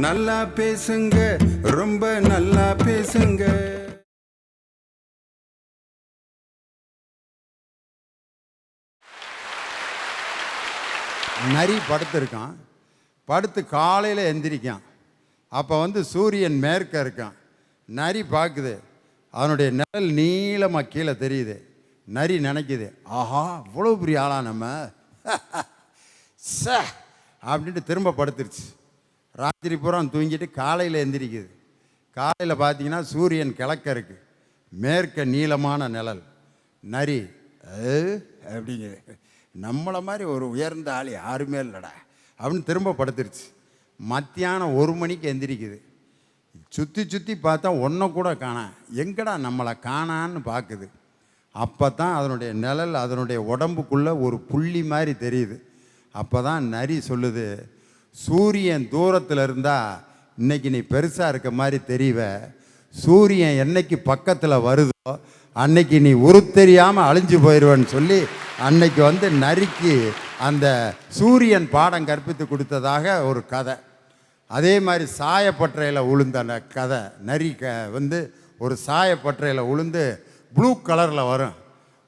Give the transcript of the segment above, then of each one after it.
நல்லா பேசுங்க, ரொம்ப நல்லா பேசுங்க. நரி படுத்திருக்கான். படுத்து காலையில் எந்திரிக்கான். அப்போ சூரியன் மேற்க இருக்கான். நரி பார்க்குது, அதனுடைய நிழல் நீளமாக கீழே தெரியுது. நரி நினைக்குது, ஆஹா இவ்வளோ பெரிய ஆளா நம்ம ச அப்படின்ட்டு திரும்ப படுத்துருச்சு. ராத்திரி பூரா தூங்கிட்டு காலையில் எந்திரிக்குது. காலையில் பார்த்தீங்கன்னா சூரியன் கிழக்க இருக்கு, மேற்க நீளமான நிழல். நரி அப்படிங்குது, நம்மளை மாதிரி ஒரு உயர்ந்த ஆள் யாருமே இல்லைடா அப்படின்னு திரும்ப படுத்துருச்சு. மத்தியானம் 1 மணிக்கு எந்திரிக்குது. சுற்றி சுற்றி பார்த்தா ஒன்றை கூட காணா. எங்கடா நம்மளை காணான்னு பார்க்குது. அப்போ தான் அதனுடைய நிழல் அதனுடைய உடம்புக்குள்ளே ஒரு புள்ளி மாதிரி தெரியுது. அப்போ தான் நரி சொல்லுது, சூரியன் தூரத்தில் இருந்தால் இன்னைக்கு நீ பெருசாக இருக்க மாதிரி தெரிவ, சூரியன் என்னைக்கு பக்கத்தில் வருதோ அன்னைக்கு நீ உருத்தெரியாமல் அழிஞ்சு போயிடுவேன்னு சொல்லி அன்னைக்கு நரிக்கு அந்த சூரியன் பாடம் கற்பித்து கொடுத்ததாக ஒரு கதை. அதே மாதிரி சாயப்பட்டறையில் உளுந்த அந்த கதை. நரி ஒரு சாயப்பட்டறையில் உளுந்து ப்ளூ கலரில் வரும்.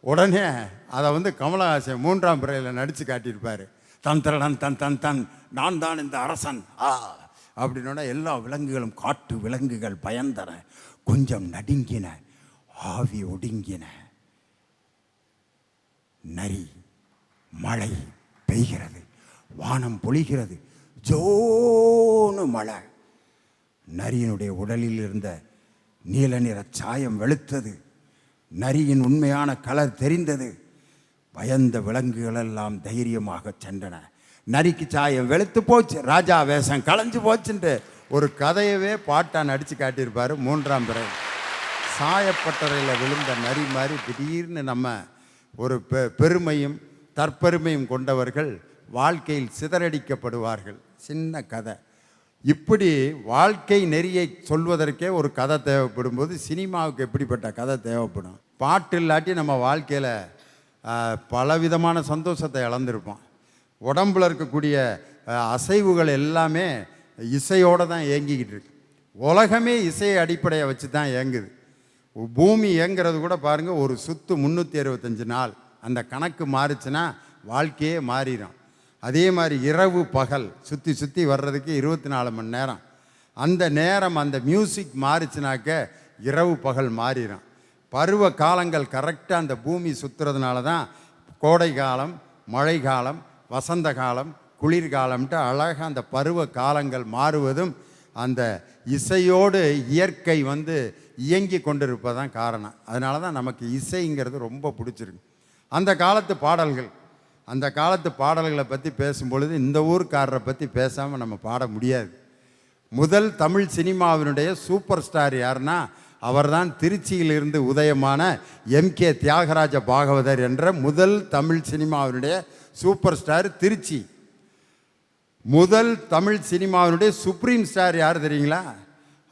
உடனே அதை கமலஹாசன் 3ஆம் பிறையில் நடித்து காட்டியிருப்பார். தன் திரடன் தன் தன் தன் நான் தான் இந்த அரசன் அப்படின்னோட எல்லா விலங்குகளும், காட்டு விலங்குகள் பயந்தன, கொஞ்சம் நடுங்கின, ஆவி ஒடுங்கின. நரி, மழை பெய்கிறது, வானம் பொழிகிறது, ஜோனு மழை. நரியினுடைய உடலில் இருந்த நீல நிற சாயம் வெளுத்தது. நரியின் உண்மையான கலர் தெரிந்தது. பயந்த விலங்குகளெல்லாம் தைரியமாக சென்றன. நரிக்கு சாயம் வெளுத்து போச்சு, ராஜா வேஷம் களைஞ்சு போச்சுன்ட்டு ஒரு கதையவே பாட்டா நடித்து காட்டியிருப்பார் 3ஆம் பிறை. சாயப்பட்டறையில் விழுந்த நரி மாதிரி திடீர்னு நம்ம ஒரு பெருமையும் தற்பெருமையும் கொண்டவர்கள் வாழ்க்கையில் சிதறடிக்கப்படுவார்கள். சின்ன கதை. இப்படி வாழ்க்கை நெறியை சொல்வதற்கே ஒரு கதை தேவைப்படும் போது சினிமாவுக்கு எப்படிப்பட்ட கதை தேவைப்படும்? பாட்டு இல்லாட்டி நம்ம வாழ்க்கையில் பலவிதமான சந்தோஷத்தை இழந்திருப்போம். உடம்பில் இருக்கக்கூடிய அசைவுகள் எல்லாமே இசையோடு தான் இயங்கிக்கிட்டு இருக்கு. உலகமே இசையை அடிப்படையை வச்சு தான் இயங்குது. பூமி இயங்கிறது கூட பாருங்கள், ஒரு சுற்று 365 நாள். அந்த கணக்கு மாறிச்சுன்னா வாழ்க்கையே மாறிடும். அதே மாதிரி இரவு பகல் சுற்றி சுற்றி வர்றதுக்கு 24 மணி நேரம். அந்த நேரம் அந்த மியூசிக் மாறிச்சுனாக்க இரவு பகல் மாறிடும். பருவ காலங்கள் கரெக்டாக அந்த பூமி சுற்றுறதுனால தான் கோடை காலம், மழை காலம், வசந்த காலம், குளிர்காலம்ட்டு அழகாக அந்த பருவ காலங்கள் மாறுவதும் அந்த இசையோடு இயற்கை இயங்கி கொண்டிருப்பதான் காரணம். அதனால தான் நமக்கு இசைங்கிறது ரொம்ப பிடிச்சிருக்கு. அந்த காலத்து பாடல்களை பற்றி பேசும்பொழுது இந்த ஊர்க்காரரை பற்றி பேசாமல் நம்ம பாட முடியாது. முதல் தமிழ் சினிமாவினுடைய சூப்பர் ஸ்டார் யாருன்னா அவர்தான் திருச்சியிலிருந்து உதயமான எம்.கே. தியாகராஜ பாகவதர் என்ற முதல் தமிழ் சினிமாவினுடைய சூப்பர் ஸ்டார் திருச்சி. முதல் தமிழ் சினிமாவினுடைய சுப்ரீம் ஸ்டார் யார் தெரியுங்களா?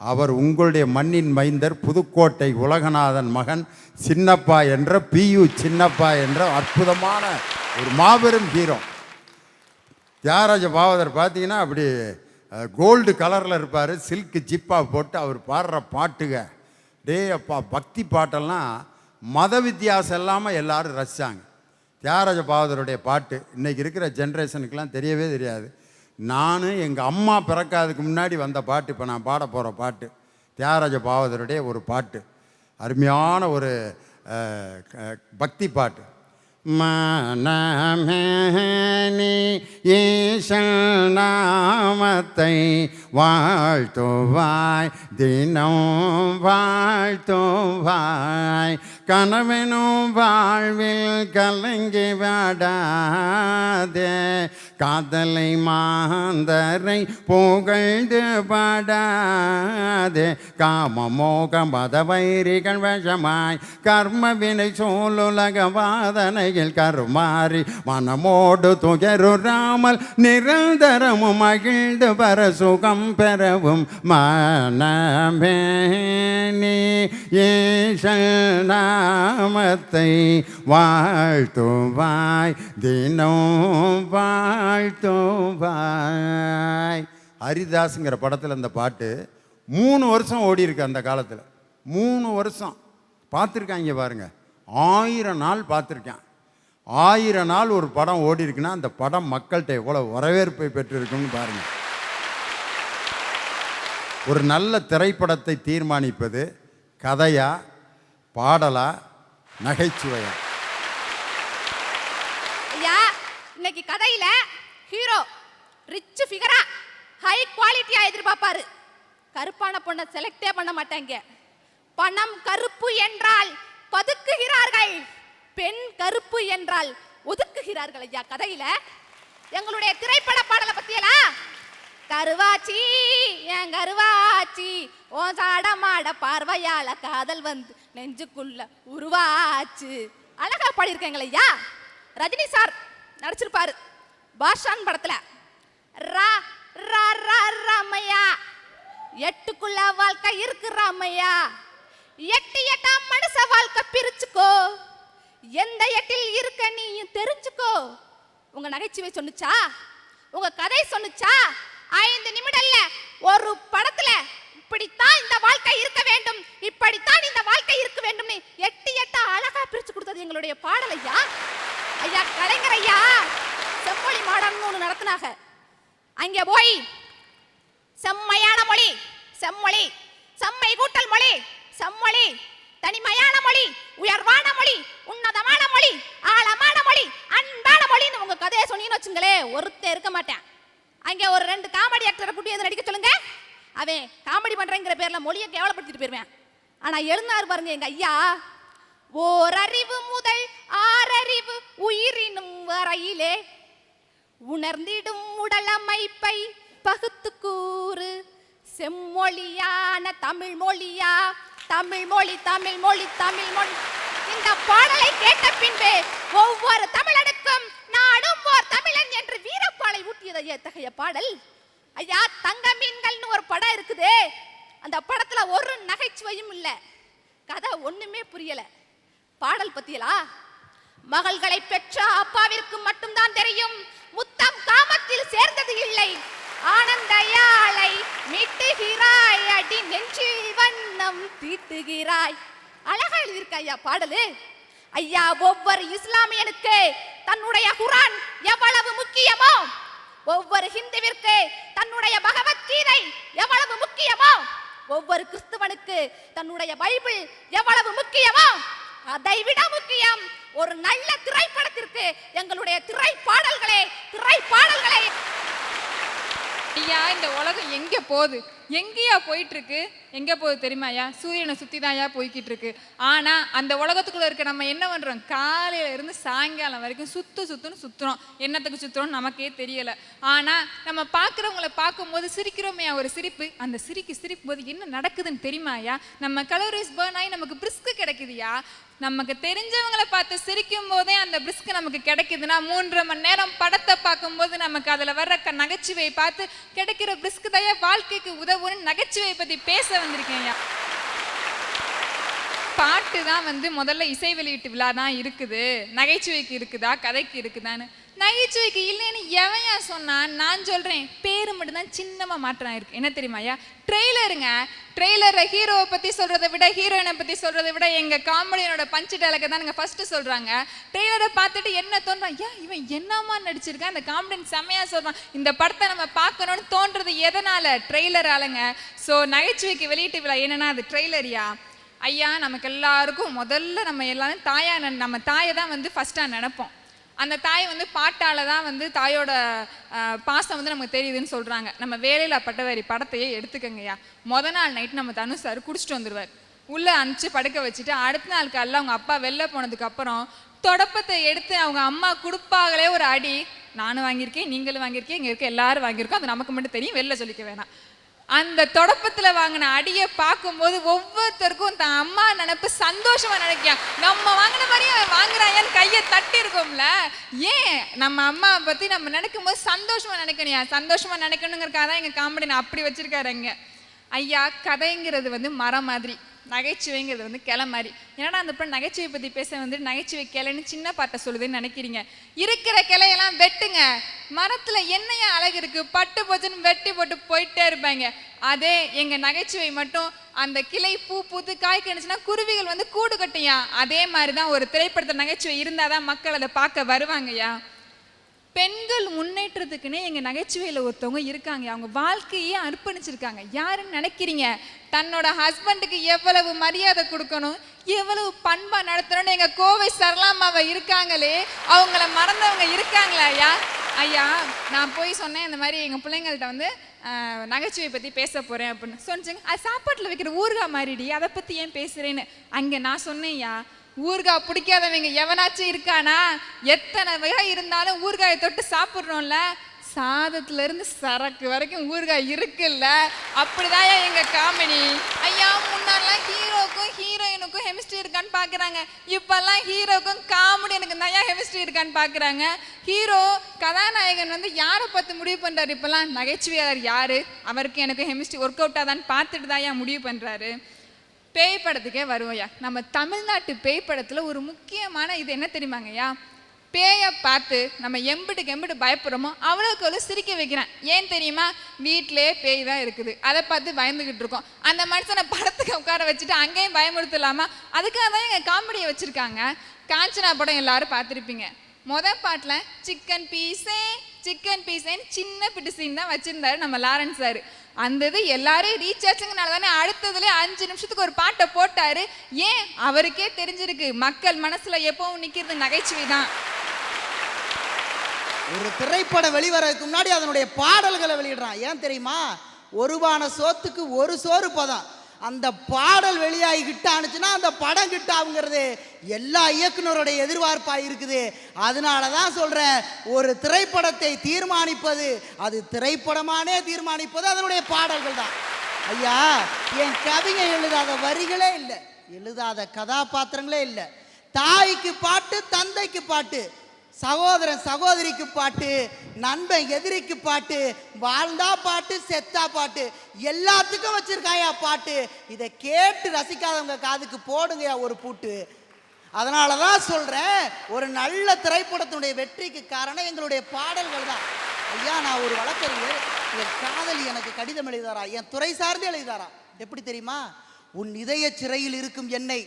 அவர் உங்களுடைய மண்ணின் மைந்தர், புதுக்கோட்டை உலகநாதன் மகன் சின்னப்பா என்ற P.U. சின்னப்பா என்ற அற்புதமான ஒரு மாபெரும் ஹீரோ. தியாகராஜ பாகவதர் பார்த்தீங்கன்னா அப்படி கோல்டு கலரில் இருப்பார், சில்க்கு ஜிப்பா போட்டு அவர் பாடுற பாட்டுக அப்பா பக்தி பாட்டெல்லாம் மத வித்தியாசம் இல்லாமல் எல்லோரும் ரசித்தாங்க. தியாகராஜ பாகவதருடைய பாட்டு இன்றைக்கி இருக்கிற ஜென்ரேஷனுக்கெலாம் தெரியவே தெரியாது. நான் எங்கள் அம்மா பிறக்காததுக்கு முன்னாடி வந்த பாட்டு இப்போ நான் பாட போகிற பாட்டு தியாகராஜ பாகவதருடைய ஒரு பாட்டு. அருமையான ஒரு பக்தி பாட்டு. மனமேனி ஈசன் நாமத்தை வாழ்த்துவாய், தினம் வாழ்த்துவாய், கனவெனும் வாழ்வில் கலங்கி விடாதே, காதலை மாந்தரை புகழ்ந்து பாடாதே, காமமோக மதவைரிகள் வசமாய் கர்ம வினை சூழுலக வாதனையில் கருமாறி மனமோடு துயருறாமல் நிரந்தரமும் மகிழ்ந்து வர சுகம் பெறவும் மனமே நீ ஈசன் நாமத்தை வாழ்த்துவாய், தினம் வாழ்த்துவாய். ஹரிதாஸுங்கிற படத்தில் அந்த பாட்டு 3 வருஷம் ஓடி இருக்கு. அந்த காலத்தில் 3 வருஷம் பார்த்துருக்காங்க பாருங்க. 1000 நாள் பார்த்துருக்கேன். 1000 நாள் ஒரு படம் ஓடி இருக்குன்னா அந்த படம் மக்கள்கிட்ட எவ்வளோ வரவேற்பை பெற்றிருக்குன்னு பாருங்க. ஒரு நல்ல திரைப்படத்தை தீர்மானிப்பது கதையா, பாடலா, நகைச்சுவையா? ஐயா, இன்னைக்கு கதையில ஹீரோ ரிச் ஃபிகரா ஹை குவாலிட்டியா எதிர்பார்ப்பாரு. கருப்பான பொண்ணை செலக்டே பண்ண மாட்டாங்க. பணம் கருப்பு என்றால் பதுக்குகிறார்கள், பெண் கருப்பு என்றால் ஒதுக்குகிறார்கள். ஐயா, கதையில எங்களுடைய திரைப்பட பாடலை பத்தியெல்லாம் கருவாச்சி என் கருவாச்சி ஓ சாடமாட பார்வையால காதல் வந்து நெஞ்சுக்குள்ள உருவாச்சு அழகா பாடியிருக்கேங்கள ஐயா. ரஜினி சார் நடிச்சிருப்பாரு பாஷான் படத்துல. ரா ரா ரா ராமையா, எட்டுக்குள்ள வாழ்க்கை இருக்கு ராமையா, எட்டு எட்டாம் மனுஷ வாழ்க்கை பிரிச்சுக்கோ, எந்த எட்டில் இருக்க நீயும் தெரிஞ்சுக்கோ. உங்க நகைச்சுவை சொன்னுச்சா, உங்க கதை சொன்னுச்சா? 5 நிமிடம்ல ஒரு படத்துல இப்படித்தான் இந்த வாழ்க்கை இருக்க வேண்டும், இப்படித்தான் இந்த வாழ்க்கை இருக்க வேண்டும், எட்டு எட்டா அழகா பிரிச்சு கொடுத்தது எங்களுடைய பாடல் ஐயா. ஐயா கலைஞர் ஐயா செம்மொழி மாடம்னு ஒன்று நடத்தினாங்க. அங்கே போய் செம்மையான மொழி செம்மொழி, செம்மை கூட்டல் மொழி செம்மொழி, தனிமையான மொழி, உயர்வான மொழி, உன்னதமான மொழி, ஆழமான மொழி, அன்பான மொழின்னு உங்க கதையை சொன்னீங்கன்னு வச்சுங்களே, ஒருத்தர் இருக்க மாட்டேன். அங்கே ஒரு 2 காமெடி ஆக்டரை கூட்டி எது நடிக்க சொல்லுங்க, அவன் காமெடி பண்றேங்கிற பேர்ல மொழியை கேவலப்படுத்திட்டு போயிருவேன். ஆனா எழுந்தாரு பாருங்க எங்க ஐயா, ஓரறிவு முதல் 6 அறிவு உயிரினும் வரையிலே உணர்ந்திடும் உடல் அமைப்பை பகுத்து கூறு, செம்மொழியான தமிழ் மொழியா, தமிழ் மொழி தமிழ் மொழி தமிழ் மொழி. இந்த பாடலை கேட்ட பின்பு ஒவ்வொரு தமிழனுக்கும் நாடும் ஓர் தமிழன் என்று வீரப்பாலை ஊட்டியது எத்தகைய பாடல் ஐயா. தங்க மீன்கள்னு ஒரு படம் இருக்குது, அந்த படத்துல ஒரு நகைச்சுவையும் இல்லை, கதை ஒண்ணுமே புரியல. பாடல் பத்தியலா, மகள்களை பெற்ற அப்பாவிற்கு மட்டும்தான் தெரியும் முத்தம் காமத்தில் சேர்ந்தது இல்லை, ஆனந்த யாழை மீட்டுகிறாய் அடி நெஞ்சில் வண்ணம் தீட்டுகிறாய். அழகா எழுதியிருக்க ஐயா பாடலு ஐயா. ஒவ்வொரு இஸ்லாமியனுக்கு தன்னுடைய குர்ஆன் எவ்வளவு முக்கியமோ, ஒவ்வொரு ஹிந்துவிற்கு தன்னுடைய பகவத்கீதை எவ்வளவு முக்கியமோ, ஒவ்வொரு கிறிஸ்துவனுக்கு தன்னுடைய பைபிள் எவ்வளவு முக்கியமோ, அதை விட முக்கியம் ஒரு நல்ல திரைப்படத்திற்கு எங்களுடைய திரைப்பாடல்களே. ஐயா, இந்த உலகம் எங்க போகுது? எங்கேயா போயிட்டு இருக்கு? எங்க போகுது தெரியுமாயா? சூரியனை சுத்தி தான்யா போய்கிட்டு இருக்கு. ஆனா அந்த உலகத்துக்குள்ள இருக்க நம்ம என்ன பண்றோம்? காலையில இருந்து சாயங்காலம் வரைக்கும் சுத்துன்னு சுத்துறோம். என்னத்துக்கு சுத்துறோம் நமக்கே தெரியல. ஆனா நம்ம பாக்குறவங்களை பார்க்கும்போது சிரிக்கிறோமையா ஒரு சிரிப்பு, அந்த சிரிக்கும் போது என்ன நடக்குதுன்னு தெரியுமாயா? நம்ம கலோரிஸ் பர்ன் ஆகி நமக்கு பிரிஸ்க் கிடைக்குதுயா. நமக்கு தெரிஞ்சவங்களை பார்த்து சிரிக்கும் போதே அந்த பிரிஸ்க் நமக்கு கிடைக்குதுன்னா 3.5 மணி நேரம் படத்தை பார்க்கும்போது நமக்கு அதுல வர்ற நகைச்சுவையை பார்த்து கிடைக்கிற பிரிஸ்க் தயா வாழ்க்கைக்கு உதவுன்னு நகைச்சுவை பத்தி பேச வந்திருக்கேன். பாட்டு தான் முதல்ல இசை வெளியீட்டு விழா தான் இருக்குது, நகைச்சுவைக்கு இருக்குதா கதைக்கு இருக்குதான்னு? நகைச்சுவைக்கு இல்லைன்னு எவையா சொன்னா? நான் சொல்றேன், பேரு மட்டும்தான் சின்னமா மாற்றம் இருக்கு. என்ன தெரியுமாயா? ட்ரெய்லருங்க. ட்ரெய்லரை ஹீரோவை பத்தி சொல்றதை விட ஹீரோயினை பத்தி சொல்றதை விட எங்க காமெடியனோட பஞ்சு டைலாக தான் ஃபர்ஸ்ட் சொல்றாங்க. ட்ரெய்லரை பார்த்துட்டு என்ன தோன்றான், ஐயா இவன் என்னமா நடிச்சிருக்கான், அந்த காமெடியன் செம்மையா சொல்றான், இந்த படத்தை நம்ம பார்க்கணும்னு தோன்றது எதனால? ட்ரெய்லராலங்க. ஸோ நகைச்சுவைக்கு வெளியீட்டு விழா என்னன்னா அது ட்ரெய்லரியா? ஐயா, நமக்கு எல்லாருக்கும் முதல்ல நம்ம எல்லாரும் தாயா, நம்ம தாயை தான் ஃபர்ஸ்டா நினைப்போம். அந்த தாய் பாட்டால தான் தாயோட பாசம் நமக்கு தெரியுதுன்னு சொல்றாங்க. நம்ம வேலையில பட்டதாரி படத்தையே எடுத்துக்கங்கய்யா. நாள் நைட் நம்ம தனுஷ் சார் குடிச்சிட்டு வந்துடுவார், உள்ள அனுப்பிச்சு படுக்க வச்சுட்டு அடுத்த நாள் காலைல அவங்க அப்பா வெளில போனதுக்கு அப்புறம் தொடப்பத்தை எடுத்து அவங்க அம்மா கொடுப்பாங்களே ஒரு அடி. நானும் வாங்கியிருக்கேன், நீங்களும் வாங்கியிருக்கேன், இங்க இருக்க எல்லாரும் வாங்கியிருக்கோம், அது நமக்கு மட்டும் தெரியும், வெளில சொல்லிக்க வேணாம். அந்த தொடப்பத்துல வாங்கின அடியை பார்க்கும்போது ஒவ்வொருத்தருக்கும் தான் அம்மா நினைப்பு சந்தோஷமா நினைக்க, நம்ம வாங்கின மாதிரியே வாங்குறாங்கன்னு கையை தட்டி இருக்கோம்ல. ஏன் நம்ம அம்மா பத்தி நம்ம நினைக்கும் போது சந்தோஷமா நினைக்கணும், சந்தோஷமா நினைக்கணுங்கிறக்காக தான் எங்க காமெடி நான் அப்படி வச்சிருக்காரு இங்க. ஐயா, கதைங்கிறது மரம் மாதிரி, நகைச்சுவைங்கிறது கிளை மாதிரி. ஏன்னா அந்த அப்புறம் நகைச்சுவை பத்தி பேச நகைச்சுவை கிளைன்னு சின்ன பாட்டை சொல்லுதுன்னு நினைக்கிறீங்க. இருக்கிற கிளையெல்லாம் வெட்டுங்க, மரத்துல என்னையா அழகு இருக்கு, பட்டு போச்சுன்னு வெட்டி போட்டு போயிட்டே இருப்பாங்க. அதே எங்க நகைச்சுவை மட்டும் அந்த கிளை பூ பூத்து காய் கணிச்சுன்னா குருவிகள் வந்து கூடு கட்டியா. அதே மாதிரிதான் ஒரு திரைப்படத்துல நகைச்சுவை இருந்தாதான் மக்கள் அதை பார்க்க வருவாங்கய்யா. பெண்கள் முன்னேற்றத்துக்குன்னே எங்க நகைச்சுவையில ஒருத்தவங்க இருக்காங்க. அவங்க வாழ்க்கையே அர்ப்பணிச்சிருக்காங்க. யாருன்னு நினைக்கிறீங்க? தன்னோட ஹஸ்பண்டுக்கு எவ்வளவு மரியாதை கொடுக்கணும், எவ்வளவு பண்பா நடத்தணும்னு எங்க கோவை சரளாமாவை இருக்காங்களே, அவங்கள மறந்தவங்க இருக்காங்களா ஐயா? ஐயா, நான் போய் சொன்னேன் இந்த மாதிரி எங்க பிள்ளைங்கள்ட்ட வந்து நகைச்சுவை பத்தி பேச போறேன் அப்படின்னு சொன்னீங்க. அது சாப்பாட்டுல வைக்கிற ஊறுகாய் மாதிரிடி, அதை பத்தி ஏன் பேசுறேன்னு. அங்க நான் சொன்னேன்யா, ஊறுகாய் பிடிக்காதவங்க எவனாச்சும் இருக்கானா? எத்தனை வகை இருந்தாலும் ஊறுகாயை தொட்டு சாப்பிட்றோம்ல, சாதத்துல இருந்து சரக்கு வரைக்கும் ஊறுகாய் இருக்குல்ல. அப்படிதான் எங்க காமெடி. ஐயா, முன்னாடிலாம் ஹீரோக்கும் ஹீரோயினுக்கும் கெமிஸ்ட்ரி இருக்கான்னு பாக்குறாங்க. இப்பெல்லாம் ஹீரோக்கும் காமெடியனுக்கும் தான் கெமிஸ்ட்ரி இருக்கான்னு பாக்குறாங்க. ஹீரோ கதாநாயகன் வந்து யாரை பார்த்து முடிவு பண்றாரு? இப்பெல்லாம் நகைச்சுவையாளர் யாரு, அவருக்கு எனக்கு கெமிஸ்ட்ரி ஒர்க் அவுட் ஆதான்னு பார்த்துட்டு தான் முடிவு பண்றாரு. பேய் படத்துக்கே வருவோம்யா. நம்ம தமிழ்நாட்டு பேய் படத்துல ஒரு முக்கியமான இது என்ன தெரியுமாங்கய்யா? பேயை பார்த்து நம்ம எம்பிட்டுக்கு எம்பிட்டு பயப்படுறோமோ அவ்வளோக்கு அவ்வளோ சிரிக்க வைக்கிறேன். ஏன் தெரியுமா? வீட்டிலே பேய் தான் இருக்குது, அதை பார்த்து பயந்துகிட்டு இருக்கோம். அந்த மனுஷனை படத்துக்கு உட்கார வச்சுட்டு அங்கேயும் பயமுறுத்தலாமா? அதுக்காக தான் எங்கள் காமெடியை வச்சுருக்காங்க. காஞ்சனா படம் எல்லாரும் பார்த்துருப்பீங்க. மொதல் பாட்டில் சிக்கன் பீஸேன்னு சின்ன பிட்டு சீன் தான் வச்சுருந்தாரு நம்ம லாரன்ஸ் சார். அந்த இது எல்லாரும் ரீச் ஆச்சுங்கனால தானே அடுத்ததுல 5 நிமிஷத்துக்கு ஒரு பாட்டை போட்டாரு. ஏன்? அவருக்கே தெரிஞ்சிருக்கு மக்கள் மனசுல எப்பவும் நிக்கிறது நகைச்சுவை தான். ஒரு திரைப்படம் வெளிவரதுக்கு முன்னாடி அதனுடைய பாடல்களை வெளியிடுறான். ஏன் தெரியுமா? ஒருவான சோத்துக்கு ஒரு சோறு பதம். அந்த பாடல் வெளியாகி கிட்ட ஆனிச்சுன்னா அந்த படம் கிட்ட ஆகுங்கிறது எல்லா இயக்குனருடைய எதிர்பார்ப்பாக இருக்குது. அதனால தான் சொல்கிறேன், ஒரு திரைப்படத்தை தீர்மானிப்பது, அது திரைப்படமானே தீர்மானிப்பது அதனுடைய பாடல்கள் தான். ஐயா, என் கவிஞை எழுதாத வரிகளே இல்லை, எழுதாத கதாபாத்திரங்களே இல்லை. தாய்க்கு பாட்டு, தந்தைக்கு பாட்டு, சகோதரன் சகோதரிக்கு பாட்டு, நண்பன் எதிரிக்கு பாட்டு, வாழ்ந்தா பாட்டு, செத்தா பாட்டு, எல்லாத்துக்கும் வச்சிருக்காயா பாட்டு. இதை கேட்டு ரசிக்காதவங்க காதுக்கு போடுங்கயா ஒரு பூட்டு. அதனால தான் சொல்கிறேன், ஒரு நல்ல திரைப்படத்தினுடைய வெற்றிக்கு காரணம் எங்களுடைய பாடல்கள் தான். ஐயா, நான் ஒரு வழக்கறிஞர். என் காதலி எனக்கு கடிதம் எழுதாரா, என் துறை சார்ந்து எழுதாரா. எப்படி தெரியுமா? உன் இதய சிறையில் இருக்கும் என்னை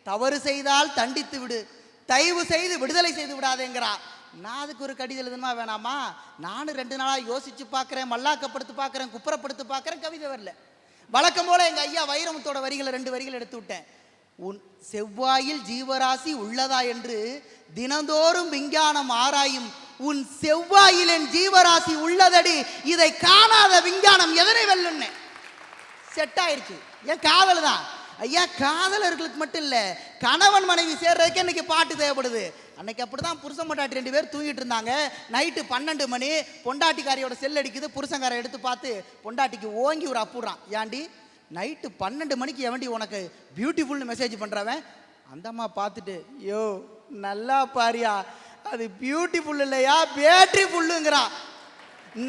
தவறு செய்தால் தண்டித்து விடு, தயவு செய்து விடுதலை செய்து விடாதேங்கிறா. நான் அதுக்கு ஒரு கடிதம் எழுதணுமா வேணாமா? நானும் 2 நாளாக யோசிச்சு பார்க்குறேன், மல்லாக்கப்படுத்து பார்க்குறேன், குப்புறப்படுத்து பார்க்குறேன், கவிதை வரல. வழக்கம் போல எங்கள் ஐயா வைரமுத்தோட வரிகளை 2 வரிகள் எடுத்து விட்டேன். உன் செவ்வாயில் ஜீவராசி உள்ளதா என்று தினந்தோறும் விஞ்ஞானம் ஆராயும், உன் செவ்வாயில் என் ஜீவராசி உள்ளதடி, இதை காணாத விஞ்ஞானம் எதனை வெல்லுன்னு. செட் ஆயிடுச்சு. என் காதல் தான் ஐயா. காதலர்களுக்கு மட்டும் இல்லை, கணவன் மனைவி சேர்றதுக்கு இன்னைக்கு பாட்டு தேவைப்படுது. அன்னைக்கு அப்படிதான் புருஷன் பொண்டாட்டி 2 பேர் தூங்கிட்டு இருந்தாங்க. நைட்டு 12 மணி, பொண்டாட்டிக்காரியோட செல் அடிக்குது. புருஷங்காரை எடுத்து பார்த்து பொண்டாட்டிக்கு ஓங்கி ஒரு அப்புறான். ஏண்டி நைட்டு 12 மணிக்கு எவண்டி உனக்கு பியூட்டிஃபுல்னு மெசேஜ் பண்ணுறவன்? அந்த அம்மா பார்த்துட்டு, யோ நல்லா பாரியா, அது பியூட்டிஃபுல் இல்லையா பேட்ரிஃபுல்லுங்கிறான்.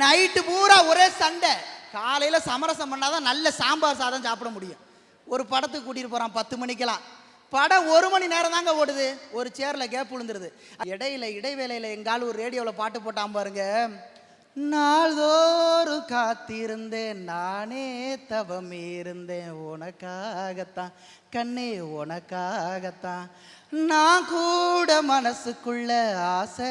நைட்டு பூரா ஒரே சண்டை. காலையில் சமரசம் பண்ணாதான் நல்ல சாம்பார் சாதம் சாப்பிட முடியும். ஒரு படத்துக்கு கூட்டிகிட்டு போகிறான் 10 மணிக்கெல்லாம். படம் 1 மணி நேரம் தாங்க ஓடுது. ஒரு சேரில் கேப் விழுந்துருது. இடைவேளையில் எங்காலும் ஒரு ரேடியோவில் பாட்டு போட்டான் பாருங்க. நாள்தோறும் காத்திருந்தேன், நானே தவம் இருந்தேன், உனக்காகத்தான் கண்ணே உனக்காகத்தான், நான் கூட மனசுக்குள்ள ஆசை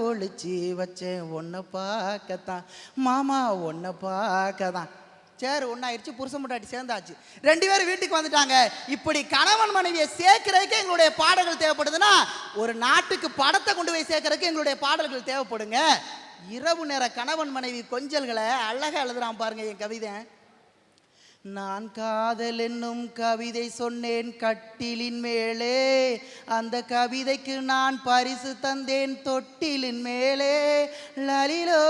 ஒளிச்சி வச்சேன், உன்னை பார்க்கத்தான் மாமா, உன்னை பார்க்கதான். சரி, ஒன்றாயிடுச்சு. புருஷன் பொண்டாட்டி சேர்ந்தாச்சு. 2 பேரும் வீட்டுக்கு வந்துட்டாங்க. இப்படி கணவன் மனைவியை சேர்க்கிறதுக்கு எங்களுடைய பாடல்கள் தேவைப்படுதுன்னா, ஒரு நாட்டுக்கு படத்தை கொண்டு போய் சேர்க்கறதுக்கு எங்களுடைய பாடல்கள் தேவைப்படுங்க. இரவு நேர கணவன் மனைவி கொஞ்சல்களை அழகாக எழுதுறான் பாருங்க என் கவிதை. நான் காதல் என்னும் கவிதை சொன்னேன் கட்டிலின் மேலே, அந்த கவிதைக்கு நான் பரிசு தந்தேன் தொட்டிலின் மேலே, லலிலோ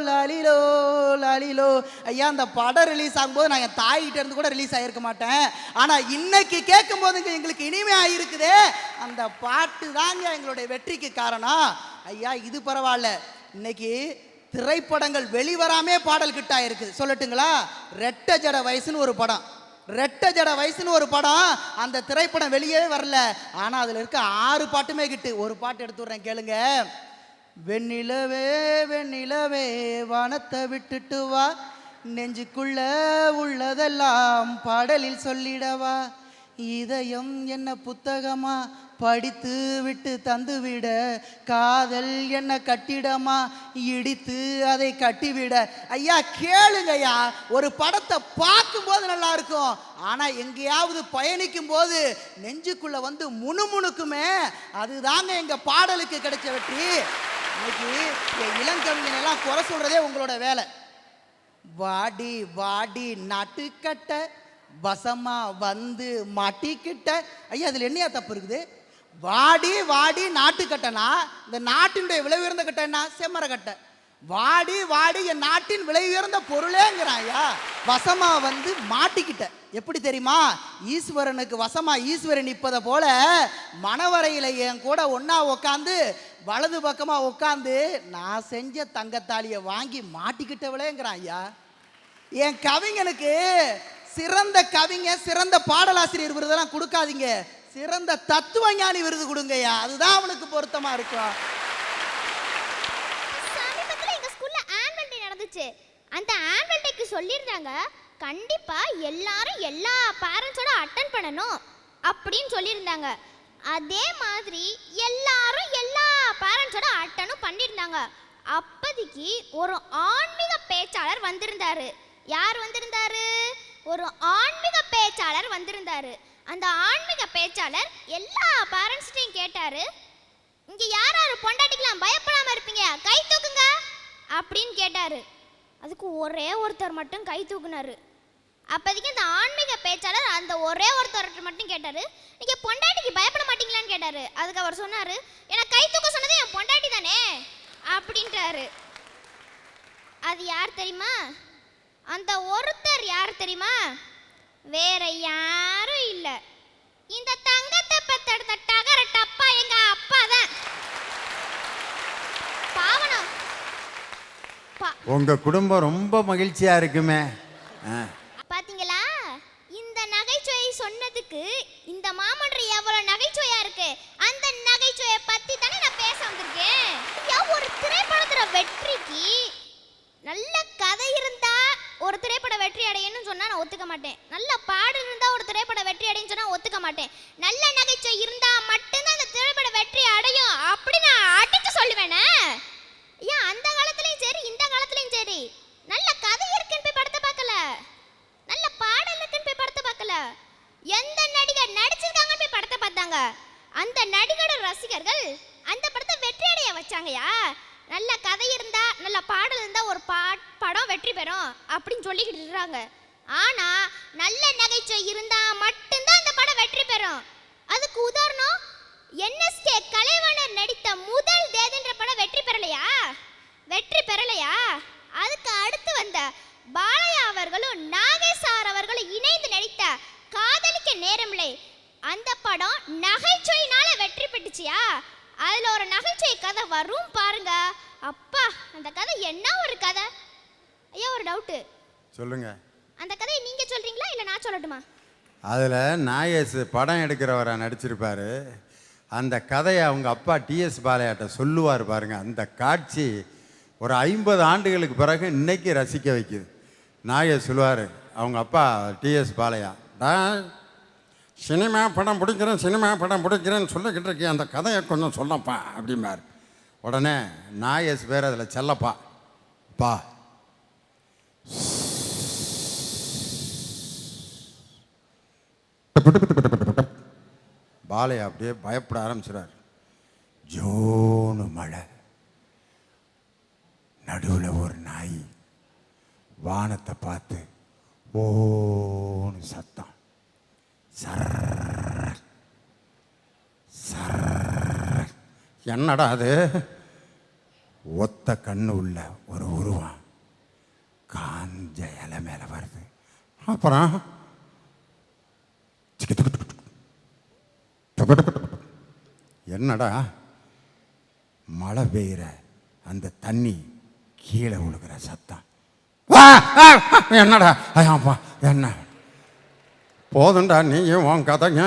லலிலோ லலிலோ. ஐயா, அந்த படம் ரிலீஸ் ஆகும்போது நான் என் தாய்கிட்ட இருந்து கூட ரிலீஸ் ஆகிருக்க மாட்டேன். ஆனால் இன்னைக்கு கேட்கும் போது எங்களுக்கு இனிமையாக இருக்குதே, அந்த பாட்டு தாங்க எங்களுடைய வெற்றிக்கு காரணம். ஐயா, இது பரவாயில்ல. இன்னைக்கு திரைப்படங்கள் வெளிவராமே பாடல் கிட்டா இருக்குது. சொல்லட்டுங்களா? ரெட்ட ஜட வயசுன்னு ஒரு படம், ரெட்ட ஜட வயசுன்னு ஒரு படம். அந்த திரைப்படம் வெளியே வரல, ஆனால் அதில் இருக்க 6 பாட்டுமே கிட்டு. ஒரு பாட்டு எடுத்து விட்றேன் கேளுங்க. வெண்ணிலவே வெண்ணிலவே வானத்தை விட்டுட்டு வா, நெஞ்சுக்குள்ள உள்ளதெல்லாம் பாடலில் சொல்லிடவா, இதயம் என்ன புத்தகமா படித்து விட்டு தந்துவிட, காதல் என்ன கட்டிடமா இடித்து அதை கட்டிவிட. ஐயா கேளுங்கய்யா, ஒரு படத்தை பார்க்கும்போது நல்லா இருக்கும், ஆனா எங்கேயாவது பயணிக்கும் போது நெஞ்சுக்குள்ள வந்து முணுமுணுக்குமே, அதுதாங்க எங்க பாடலுக்கு கிடைச்ச வெற்றி. இன்னைக்கு இளங்கவிஞன் எல்லாம் குறை சொல்றதே உங்களோட வேலை. வாடி வாடி நாட்டுக்கட்ட வசமா வந்து மாட்டிக்கிட்ட. ஐயா அதில் என்னையா தப்பு இருக்குது? வாடி வாடி நாட்டுக்கட்டனா இந்த நாட்டினுடைய விலை உயர்ந்த கட்டை என்ன? செம்மர கட்டை. வாடி வாடி என் நாட்டின் விலை உயர்ந்த பொருளேங்கிறான் ஐயா. வசமா வந்து மாட்டிக்கிட்ட. எப்படி தெரியுமா? ஈஸ்வரனுக்கு வசமா ஈஸ்வரன் நிற்பதை போல மணவரையில் என் கூட ஒன்னா உக்காந்து வலது பக்கமா உட்காந்து நான் செஞ்ச தங்கத்தாலியை வாங்கி மாட்டிக்கிட்டவளேங்கிறான் ஐயா. என் கவிஞனுக்கு சிறந்த கவிஞர் சிறந்த பாடலாசிரியர் விருதெல்லாம் கொடுக்காதீங்க, சிறந்த தத்துவஞானி விருது கொடுங்கய்யா, அதுதான் அவனுக்கு பொருத்தமா இருக்கும். சமீபத்துல எங்க ஸ்கூல்ல ஆனுவல் டே நடந்துச்சு. அந்த ஆனுவல் டேக்கு சொல்லியிருந்தாங்க கண்டிப்பா எல்லாரும் எல்லா பேரண்ட்ஸோட அட்டென்ட் பண்ணணும் அப்படின்னு சொல்லியிருந்தாங்க. அதே மாதிரி எல்லாரும் எல்லா பேரண்ட்ஸோட அட்டனும் பண்ணியிருந்தாங்க. அப்போதைக்கு ஒரு ஆன்மீக பேச்சாளர் வந்திருந்தாரு. யார் வந்திருந்தாரு? ஒரு ஆன்மீக பேச்சாளர் வந்திருந்தாரு. அந்த ஆன்மீக பேச்சாளர் எல்லா பேரண்ட்ஸ்டையும் கேட்டாரு, இங்க யார் யார் பொண்டாட்டிக்கலாம் பயப்படாம இருப்பீங்க கை தூக்குங்க அப்படின்னு கேட்டாரு. அதுக்கு ஒரே ஒருத்தர் மட்டும் கை தூக்குனாரு. அப்போதைக்கு அந்த ஆன்மீக பேச்சாளர் அந்த ஒரே ஒருத்தர் மட்டும் கேட்டாரு, நீங்க பொண்டாட்டிக்கு பயப்பட மாட்டீங்களான்னு கேட்டாரு. அதுக்கு அவர் சொன்னாரு, எனக்கு கை தூக்க சொன்னது என் பொண்டாட்டி தானே அப்படின்ட்டாரு. அது யார் தெரியுமா? அந்த ஒருத்தர் யார் தெரியுமா? வேற யாரும் இல்ல, இந்த தங்கத்தை பெத்தெடுத்த டகர டப்பா எங்க அப்பா தான். பாவனம். உங்க குடும்பம் ரொம்ப மகிழ்ச்சியா இருக்குமே. பாத்தீங்களா? இந்த நகைச்சுவை சொன்னதுக்கு இந்த மாமன்றம் எவ்வளவு நகைச்சுவையா இருக்கு. அந்த நகைச்சுவையை பத்தி தானே நான் பேச வந்திருக்கேன். ஒரு திரைப்படத்துல வெற்றிக்கு நல்ல கதை இருந்தா ஒரு திரைப்பட வெற்றி அடையணும்னு சொன்னா நான் ஒத்துக்க மாட்டேன். நல்ல பாடல் இருந்தா ஒரு திரைப்பட வெற்றி அடையும் சொன்னா ஒத்துக்க மாட்டேன். நல்ல நகைச்சுவை இருந்தா மட்டும்தான் அந்த திரைப்பட வெற்றி அடையும் அப்படி நான் அடிச்சு சொல்லுவேனே. ஏன் அந்த காலத்துலயும் சரி இந்த காலத்துலயும் சரி நல்ல கதை இருக்குன்னு போய் படத்தை பார்க்கல, நல்ல பாடல் இருக்குன்னு போய் படத்தை பார்க்கல, எந்த நடிகர் நடிச்சிருக்காங்கன்னு போய் படத்தை பார்த்தாங்க. அந்த நடிகரோட ரசிகர்கள் அந்த படத்தை வெற்றி அடைய வச்சாங்கயா. நல்ல கதை இருந்தா நல்ல பாடல் இருந்தா ஒரு படம் வெற்றி பெறும் அப்படின்னு சொல்லிக்கிட்டு இருக்காங்க. ஆனா நல்ல நகைச்சுவை இருந்தா மட்டும்தான் அந்த படம் வெற்றி பெறும். அதுக்கு உதாரணம் என்எஸ்கே கலைவாணர் நடித்த முதல் தேதின்ற படம் வெற்றி பெறலையா? வெற்றி பெறலையா? அதுக்கு அடுத்து வந்த பாலையா அவர்களும் நாகேசார் அவர்களும் இணைந்து நடித்த காதலிக்க நேரமில்லை அந்த படம் நகைச்சுவையினால வெற்றி பெற்றுச்சியா? அதுல ஒரு நகைச்சுவை கதை வரும் பாருங்க. அப்பா அந்த கதை என்ன ஒரு கதை. ஐயா ஒரு டவுட்டு சொல்லுங்க. அந்த கதையை நீங்க சொல்றீங்களா இல்ல நான் சொல்லட்டுமா? அதில் நாகேஷ் படம் எடுக்கிறவரை நடிச்சிருப்பாரு. அந்த கதையை அவங்க அப்பா டிஎஸ் பாலையாட்ட சொல்லுவார் பாருங்க. அந்த காட்சி ஒரு 50 ஆண்டுகளுக்கு பிறகு இன்னைக்கு ரசிக்க வைக்குது. நாகேஷ் சொல்லுவார் அவங்க அப்பா டிஎஸ் பாலையா, சினிமா படம் பிடிக்கிறேன்னு சொல்லிக்கிட்டு இருக்கேன், அந்த கதையை கொஞ்சம் சொல்லப்பா அப்படிம்பார். உடனே நாகேஷ் பேர் அதில் செல்லப்பா பா பாலையா அப்படியே பயப்பட ஆரம்பிச்சிடார். ஜோனு மழை, நடுவில் ஒரு நாய் வானத்தை பார்த்து ஓன்னு சத்தம். சர் சர் என்னடா அது? ஒத்த கண்ணு உள்ள ஒரு உருவம் காஞ்ச இலை மேலே வருது. அப்புறம் என்னடா மழை பெய்கிற அந்த தண்ணி கீழே விழுகிற சத்தம். என்னடா ஐயாப்பா என்ன போதுண்டா நீயும் உன் கதைங்க,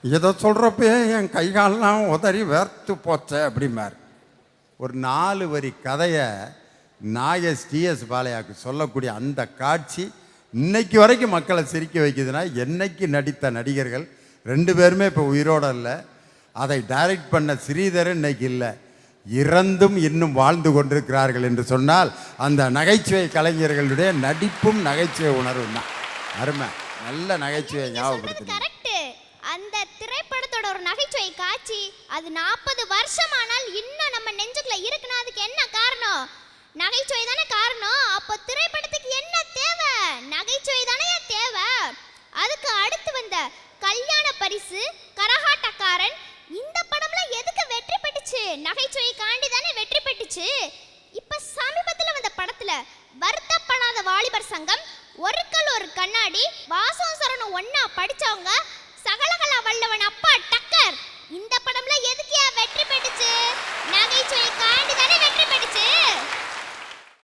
இதை சொல்கிறப்பே என் கை காலெலாம் உதறி வேர்த்து போச்ச அப்படிம்பார். ஒரு 4 வரி கதையை நாயஸ் டிஎஸ் பாலையாக்கு சொல்லக்கூடிய அந்த காட்சி இன்னைக்கு வரைக்கும் மக்களை சிரிக்க வைக்குதுன்னா, என்னைக்கு நடித்த நடிகர்கள் 2 பேருமே இப்போ உயிரோட இல்லை. அதை டைரக்ட் பண்ண ஸ்ரீதரன் இன்னைக்கு இல்லை, இறந்தும் இன்னும் வாழ்ந்து கொண்டிருக்கிறார்கள் என்று சொன்னால் அந்த நகைச்சுவை கலைஞர்களுடைய நடிப்பும் நகைச்சுவை உணர்வும் தான். அருமை, நல்ல நகைச்சுவை ஞாபகப்படுத்து. கரெக்ட். அந்த திரைப்படத்தோட ஒரு நகைச்சுவை காட்சி அது 40 வருஷமானால் இன்னும் நம்ம நெஞ்சுக்குள்ள இருக்குன்னா அதுக்கு என்ன காரணம்? நகைச்சுவை தானே காரணம். அப்போ திரைப்படத்துக்கு என்ன தேவை? நகைச்சுவை தானே தேவை. அதுக்கு அடுத்து வந்த கல்யாண பரிசு, கரகாட்டக்காரன், இந்த படம்லாம் எதுக்கு வெற்றி பெற்றுச்சு? நகைச்சுவை காண்டி தானே வெற்றி பெற்றுச்சு. இப்ப சமீபத்தில் வந்த படத்துல வருத்தப்படாத வாலிபர் சங்கம், ஒரு கல் ஒரு கண்ணாடி, வாசம் சரணம் ஒன்னா படிச்சவங்க